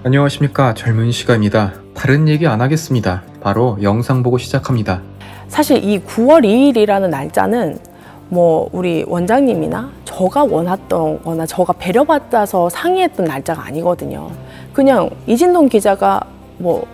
안녕하십니까. 젊은 시가입니다. 다른 얘기 안 하겠습니다. 바로 영상 보고 시작합니다. 사실 이 9월 2일이라는 날짜는 우리 원장님이나 제가 원했던 거나 제가 배려받아서 상의했던 날짜가 아니거든요. 그냥 이진동 기자가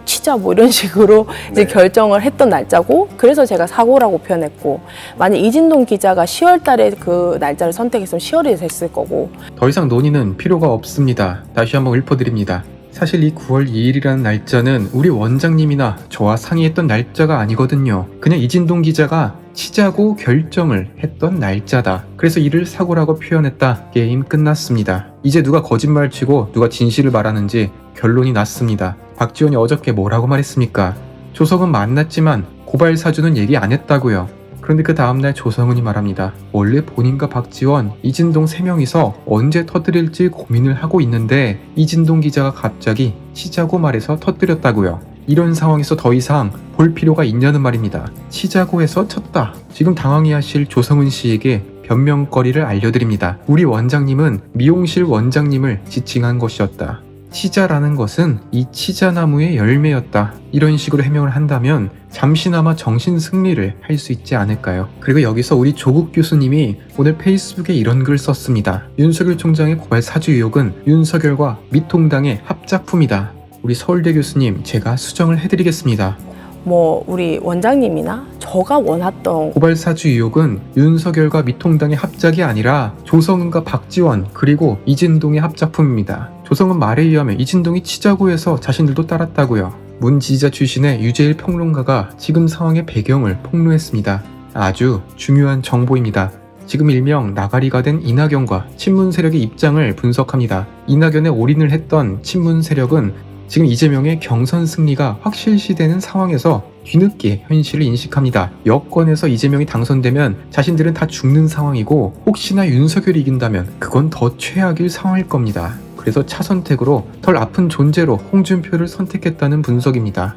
치자 이런 식으로 이제 결정을 했던 날짜고, 그래서 제가 사고라고 표현했고, 만약 이진동 기자가 10월 달에 그 날짜를 선택했으면 10월이 됐을 거고. 더 이상 논의는 필요가 없습니다. 다시 한번 읊어드립니다. 사실 이 9월 2일이라는 날짜는 우리 원장님이나 저와 상의했던 날짜가 아니거든요. 그냥 이진동 기자가 치자고 결정을 했던 날짜다. 그래서 이를 사고라고 표현했다. 게임 끝났습니다. 이제 누가 거짓말 치고 누가 진실을 말하는지 결론이 났습니다. 박지원이 어저께 뭐라고 말했습니까? 조성은 만났지만 고발 사주는 얘기 안 했다고요. 그런데 그 다음날 조성은이 말합니다. 원래 본인과 박지원, 이진동 3명이서 언제 터뜨릴지 고민을 하고 있는데 이진동 기자가 갑자기 치자고 말해서 터뜨렸다고요. 이런 상황에서 더 이상 볼 필요가 있냐는 말입니다. 치자고 해서 쳤다. 지금 당황해하실 조성은 씨에게 변명거리를 알려드립니다. 우리 원장님은 미용실 원장님을 지칭한 것이었다. 치자라는 것은 이 치자나무의 열매였다. 이런 식으로 해명을 한다면 잠시나마 정신 승리를 할 수 있지 않을까요? 그리고 여기서 우리 조국 교수님이 오늘 페이스북에 이런 글 썼습니다. 윤석열 총장의 고발 사주 의혹은 윤석열과 미통당의 합작품이다. 우리 서울대 교수님, 제가 수정을 해드리겠습니다. 우리 원장님이나 제가 원했던 고발 사주 의혹은 윤석열과 미통당의 합작이 아니라 조성은과 박지원 그리고 이진동의 합작품입니다. 조성은 말에 의하면 이진동이 치자고 해서 자신들도 따랐다고요. 문 지지자 출신의 유재일 평론가가 지금 상황의 배경을 폭로했습니다. 아주 중요한 정보입니다. 지금 일명 나가리가 된 이낙연과 친문 세력의 입장을 분석합니다. 이낙연에 올인을 했던 친문 세력은 지금 이재명의 경선 승리가 확실시되는 상황에서 뒤늦게 현실을 인식합니다. 여권에서 이재명이 당선되면 자신들은 다 죽는 상황이고, 혹시나 윤석열이 이긴다면 그건 더 최악일 상황일 겁니다. 그래서 차선택으로 덜 아픈 존재로 홍준표를 선택했다는 분석입니다.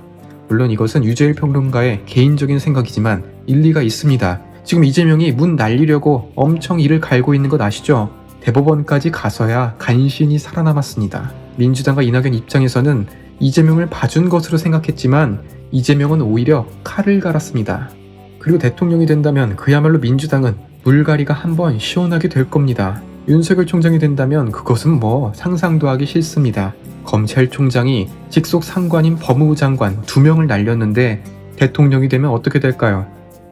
물론 이것은 유재일 평론가의 개인적인 생각이지만 일리가 있습니다. 지금 이재명이 문 날리려고 엄청 이를 갈고 있는 것 아시죠? 대법원까지 가서야 간신히 살아남았습니다. 민주당과 이낙연 입장에서는 이재명을 봐준 것으로 생각했지만 이재명은 오히려 칼을 갈았습니다. 그리고 대통령이 된다면 그야말로 민주당은 물갈이가 한번 시원하게 될 겁니다. 윤석열 총장이 된다면 그것은 상상도 하기 싫습니다. 검찰총장이 직속 상관인 법무부 장관 2명을 날렸는데 대통령이 되면 어떻게 될까요?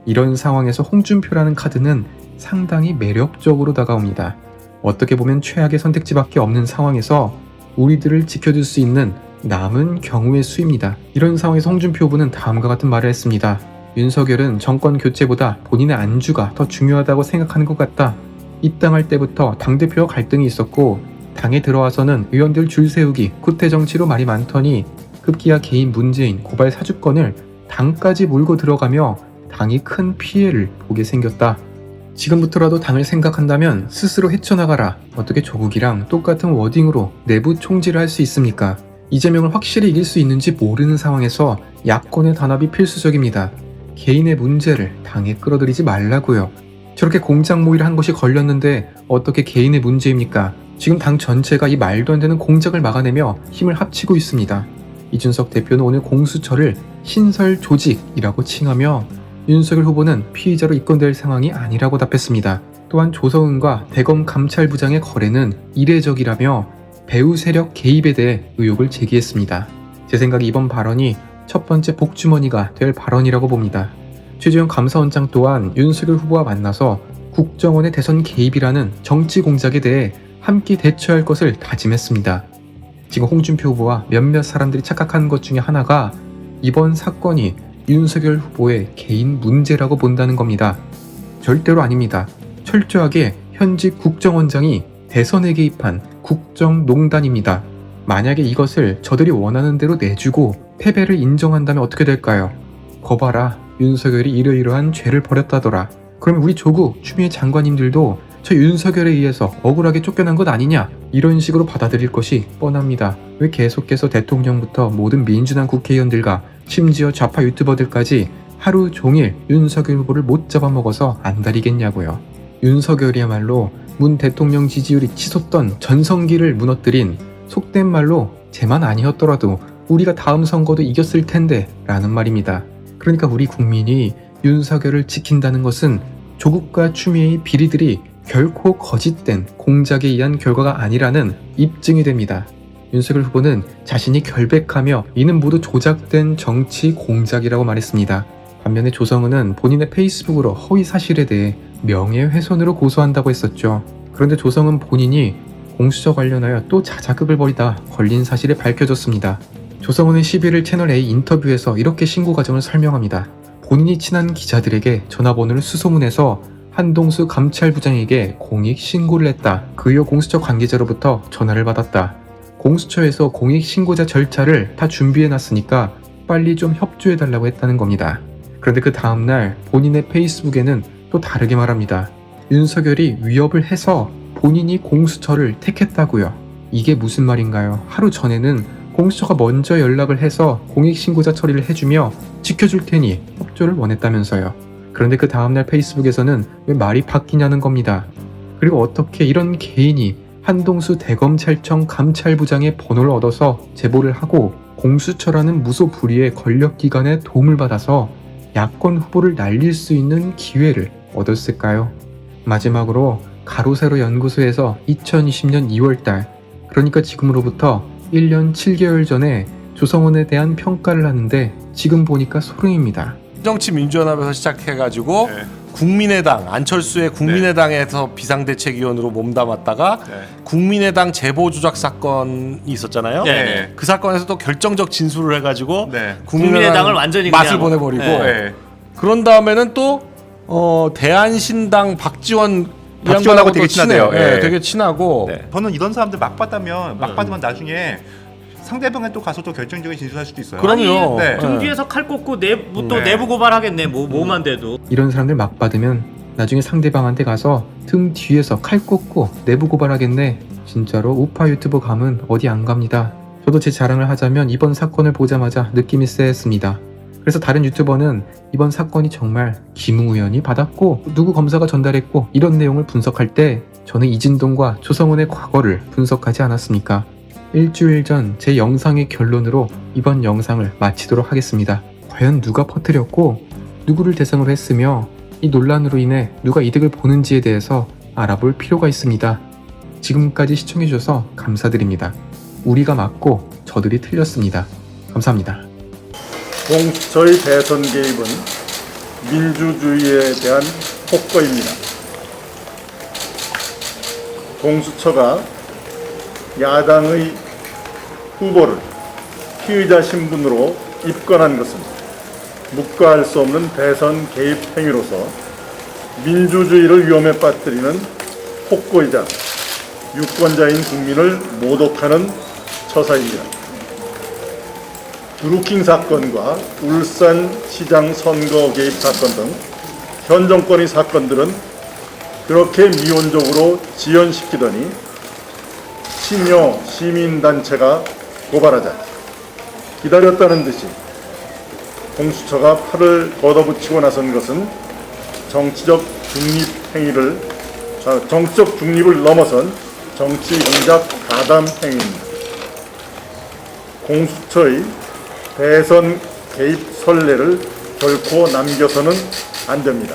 이런 상황에서 홍준표라는 카드는 상당히 매력적으로 다가옵니다. 어떻게 보면 최악의 선택지밖에 없는 상황에서 우리들을 지켜줄 수 있는 남은 경우의 수입니다. 이런 상황에서 홍준표 후보는 다음과 같은 말을 했습니다. 윤석열은 정권 교체보다 본인의 안주가 더 중요하다고 생각하는 것 같다. 입당할 때부터 당대표와 갈등이 있었고, 당에 들어와서는 의원들 줄 세우기, 구태 정치로 말이 많더니 급기야 개인 문제인 고발 사주권을 당까지 몰고 들어가며 당이 큰 피해를 보게 생겼다. 지금부터라도 당을 생각한다면 스스로 헤쳐나가라. 어떻게 조국이랑 똑같은 워딩으로 내부 총질을 할 수 있습니까? 이재명을 확실히 이길 수 있는지 모르는 상황에서 야권의 단합이 필수적입니다. 개인의 문제를 당에 끌어들이지 말라고요. 저렇게 공작 모의를 한 것이 걸렸는데 어떻게 개인의 문제입니까? 지금 당 전체가 이 말도 안 되는 공작을 막아내며 힘을 합치고 있습니다. 이준석 대표는 오늘 공수처를 신설 조직이라고 칭하며 윤석열 후보는 피의자로 입건될 상황이 아니라고 답했습니다. 또한 조성은과 대검 감찰부장의 거래는 이례적이라며 배후 세력 개입에 대해 의혹을 제기했습니다. 제 생각에 이번 발언이 첫 번째 복주머니가 될 발언이라고 봅니다. 최재형 감사원장 또한 윤석열 후보와 만나서 국정원의 대선 개입이라는 정치 공작에 대해 함께 대처할 것을 다짐했습니다. 지금 홍준표 후보와 몇몇 사람들이 착각하는 것 중에 하나가 이번 사건이 윤석열 후보의 개인 문제라고 본다는 겁니다. 절대로 아닙니다. 철저하게 현직 국정원장이 대선에 개입한 국정농단입니다. 만약에 이것을 저들이 원하는 대로 내주고 패배를 인정한다면 어떻게 될까요? 거봐라, 윤석열이 이러이러한 죄를 벌였다더라. 그러면 우리 조국, 추미애 장관님들도 저 윤석열에 의해서 억울하게 쫓겨난 것 아니냐? 이런 식으로 받아들일 것이 뻔합니다. 왜 계속해서 대통령부터 모든 민주당 국회의원들과 심지어 좌파 유튜버들까지 하루 종일 윤석열 후보를 못 잡아먹어서 안달이겠냐고요. 윤석열이야말로 문 대통령 지지율이 치솟던 전성기를 무너뜨린 속된 말로 쟤만 아니었더라도 우리가 다음 선거도 이겼을 텐데 라는 말입니다. 그러니까 우리 국민이 윤석열을 지킨다는 것은 조국과 추미애의 비리들이 결코 거짓된 공작에 의한 결과가 아니라는 입증이 됩니다. 윤석열 후보는 자신이 결백하며 이는 모두 조작된 정치 공작이라고 말했습니다. 반면에 조성은은 본인의 페이스북으로 허위 사실에 대해 명예훼손으로 고소한다고 했었죠. 그런데 조성은 본인이 공수처 관련하여 또 자작극을 벌이다 걸린 사실이 밝혀졌습니다. 조성은은 11일 채널A 인터뷰에서 이렇게 신고 과정을 설명합니다. 본인이 친한 기자들에게 전화번호를 수소문해서 한동수 감찰부장에게 공익 신고를 했다. 그 이후 공수처 관계자로부터 전화를 받았다. 공수처에서 공익 신고자 절차를 다 준비해놨으니까 빨리 좀 협조해달라고 했다는 겁니다. 그런데 그 다음날 본인의 페이스북에는 또 다르게 말합니다. 윤석열이 위협을 해서 본인이 공수처를 택했다고요. 이게 무슨 말인가요? 하루 전에는 공수처가 먼저 연락을 해서 공익신고자 처리를 해주며 지켜줄 테니 협조를 원했다면서요. 그런데 그 다음날 페이스북에서는 왜 말이 바뀌냐는 겁니다. 그리고 어떻게 이런 개인이 한동수 대검찰청 감찰부장의 번호를 얻어서 제보를 하고 공수처라는 무소불위의 권력기관의 도움을 받아서 야권 후보를 날릴 수 있는 기회를 얻었을까요? 마지막으로 가로세로 연구소에서 2020년 2월달, 그러니까 지금으로부터 1년 7개월 전에 조성원에 대한 평가를 하는데 지금 보니까 소름입니다. 정치민주연합에서 시작해가지고 네. 국민의당 안철수의 국민의당에서 비상대책위원으로 몸담았다가 국민의당 제보 조작 사건이 있었잖아요. 네. 그 사건에서 또 결정적 진술을 해가지고 네. 국민의당을 완전히 맛을 그냥 보내버리고 네. 그런 다음에는 또 대한신당 박지원하고 박지원하고 되게 친하대요. 네, 네. 되게 친하고 네. 저는 이런 사람들 막 받으면 나중에 상대방에 또 가서 또 결정적인 진술할 수도 있어요. 그럼요. 네. 등 뒤에서 칼 꽂고 또 네. 내부 고발하겠네. 뭐만 돼도. 이런 사람들 막 받으면 나중에 상대방한테 가서 등 뒤에서 칼 꽂고 내부 고발하겠네. 진짜로 우파 유튜버 감은 어디 안 갑니다. 저도 제 자랑을 하자면 이번 사건을 보자마자 느낌이 쎄했습니다. 그래서 다른 유튜버는 이번 사건이 정말 김웅 의원이 받았고 누구 검사가 전달했고 이런 내용을 분석할 때 저는 이진동과 조성은의 과거를 분석하지 않았습니까? 일주일 전 제 영상의 결론으로 이번 영상을 마치도록 하겠습니다. 과연 누가 퍼뜨렸고 누구를 대상으로 했으며 이 논란으로 인해 누가 이득을 보는지에 대해서 알아볼 필요가 있습니다. 지금까지 시청해주셔서 감사드립니다. 우리가 맞고 저들이 틀렸습니다. 감사합니다. 공수처의 대선 개입은 민주주의에 대한 폭거입니다. 공수처가 야당의 후보를 피의자 신분으로 입건한 것은 묵과할 수 없는 대선 개입 행위로서 민주주의를 위험에 빠뜨리는 폭거이자 유권자인 국민을 모독하는 처사입니다. 드루킹 사건과 울산시장 선거 개입 사건 등 현 정권의 사건들은 그렇게 미온적으로 지연시키더니 친여 시민단체가 고발하자 기다렸다는 듯이 공수처가 팔을 걷어붙이고 나선 것은 정치적 중립을 넘어선 정치 공작 가담 행위입니다. 공수처의 대선 개입 선례를 결코 남겨서는 안 됩니다.